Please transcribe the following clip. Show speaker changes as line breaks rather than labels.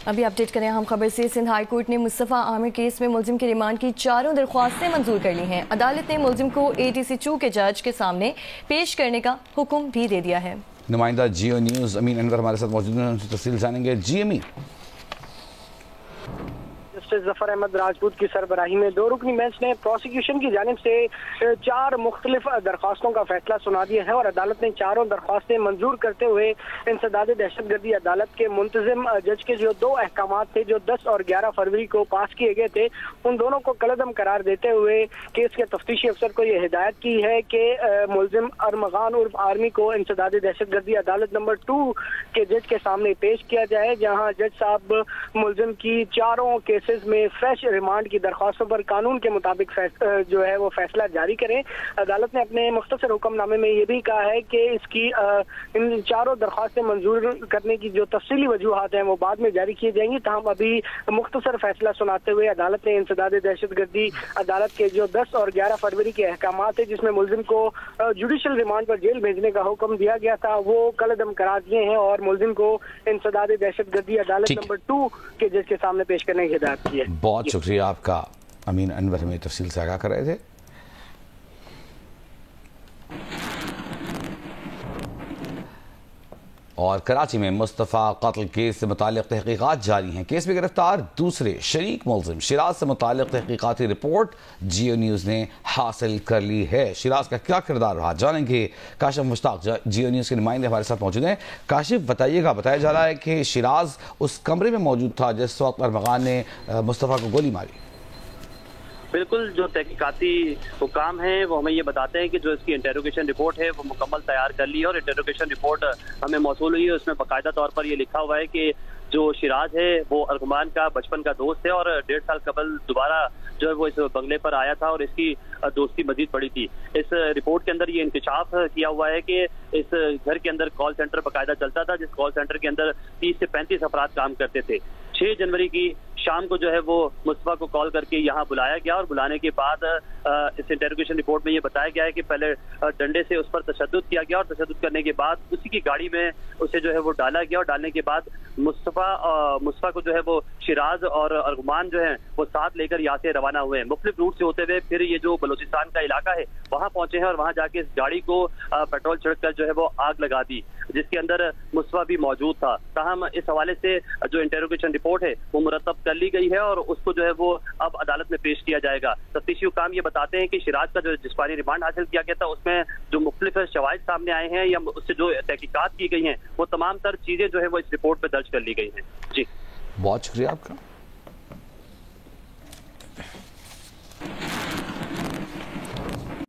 अभी अपडेट करें हम खबर से। सिंध हाई कोर्ट ने मुस्तफ़ा आमिर केस में मुलजिम की रिमांड की 4 दरख्वास्तें मंजूर कर ली हैं। अदालत ने मुलजिम को ATC 2 के जज के सामने पेश करने का हुक्म भी दे दिया है।
नुमाइंदा जियो न्यूज़ अमीन अनवर हमारे साथ मौजूद हैं, उनसे तफसील जानेंगे। जी अमीन।
जस्टिस जफर अहमद राजपूत की सरबराही में 2 रुकनी बेंच ने प्रोसिक्यूशन की जानिब से 4 मुख्तलिफ दरख्वास्तों का फैसला सुना दिया है और अदालत ने 4 दरख्वास्तें मंजूर करते हुए इंसदाद दहशतगर्दी अदालत के मुंतजिम जज के जो 2 अहकाम थे जो 10 और 11 फरवरी को पास किए गए थे, उन दोनों को कलअदम करार देते हुए केस के तफ्तीशी अफसर को यह हिदायत की है कि मुलजिम अरमगान उर्फ आर्मी को इंसदाद दहशतगर्दी अदालत नंबर 2 के जज के सामने पेश किया जाए, जहाँ जज साहब मुलजिम की 4 केसेस में फ्रेश रिमांड की दरख्वास्तों पर कानून के मुताबिक जो है वो फैसला जारी करें। अदालत ने अपने मुख्तसर हुक्मनामे में ये भी कहा है कि इसकी इन 4 दरख्वास्तें मंजूर करने की जो तफसीली वजूहात हैं वो बाद में जारी की जाएंगी। तमाम अभी मुख्तसर फैसला सुनाते हुए अदालत ने इंसदाद दहशतगर्दी अदालत के जो 10 और 11 फरवरी के अहकाम थे जिसमें मुलजिम को जुडिशल रिमांड पर जेल भेजने का हुक्म दिया गया था, वो कलअदम करा दिए हैं और मुलजिम को इंसदाद दहशतगर्दी अदालत नंबर 2 के जज के सामने पेश करने की हिदायत की है।
बहुत शुक्रिया आपका अमीन अनवर, हमें तफसील से आगाह कर रहे थे। और कराची में मुस्तफ़ा कत्ल केस से मुतालिक तहकीकात जारी हैं। केस में गिरफ्तार दूसरे शरीक मुलजिम शिराज से मुतालिक तहकीकाती रिपोर्ट जियो न्यूज़ ने हासिल कर ली है। शिराज का क्या किरदार रहा जानेंगे। काशिफ मुश्ताक जियो न्यूज़ के नुमाइंदे हमारे साथ मौजूद हैं। काशिफ बताइएगा, बताया जा रहा है कि शिराज उस कमरे में मौजूद था जिस वक्त अरमगान ने मुस्तफ़ा को गोली मारी।
बिल्कुल, जो तहकीकाती हुकाम हैं वो हमें ये बताते हैं कि जो इसकी इंटेरोगेशन रिपोर्ट है वो मुकम्मल तैयार कर ली है और इंटेरोगेशन रिपोर्ट हमें मौसूल हुई है। उसमें बाकायदा तौर पर ये लिखा हुआ है कि जो शिराज है वो अरगुमान का बचपन का दोस्त है और 1.5 साल कबल दोबारा जो है वो इस बंगले पर आया था और इसकी दोस्ती मजीद बढ़ी थी। इस रिपोर्ट के अंदर ये इंकशाफ किया हुआ है कि इस घर के अंदर कॉल सेंटर बाकायदा चलता था, जिस कॉल सेंटर के अंदर 30 से 35 अफराद काम करते थे। 6 जनवरी की शाम को जो है वो मुस्तफ़ा को कॉल करके यहाँ बुलाया गया और बुलाने के बाद इस इंटेरोगेशन रिपोर्ट में ये बताया गया है कि पहले डंडे से उस पर तशद्दुद किया गया और तशद्दुद करने के बाद उसी की गाड़ी में उसे जो है वो डाला गया और डालने के बाद मुस्तफ़ा को जो है वो शिराज और अरगुमान जो है वो साथ लेकर यहाँ से रवाना हुए हैं। मुख्तलिफ रूट से होते हुए फिर ये जो बलूचिस्तान का इलाका है वहाँ पहुंचे हैं और वहाँ जाके इस गाड़ी को पेट्रोल छिड़क कर जो है वो आग लगा दी, जिसके अंदर मुस्तफ़ा भी मौजूद था। ताहम इस हवाले से जो इंटेरोगेशन रिपोर्ट है वो मुरतब कर ली गई है और उसको जो है वो अब अदालत में पेश किया जाएगा। तफ्तीशी हुकाम ये बताते हैं कि शिराज का जो जिस्मानी रिमांड हासिल किया गया था उसमें जो मुख्तलिफ शवाहिद सामने आए हैं या उससे जो तहकीकात की गई हैं वो तमाम तर चीजें जो है वो इस रिपोर्ट में दर्ज कर ली गई हैं। जी,
बहुत शुक्रिया आपका।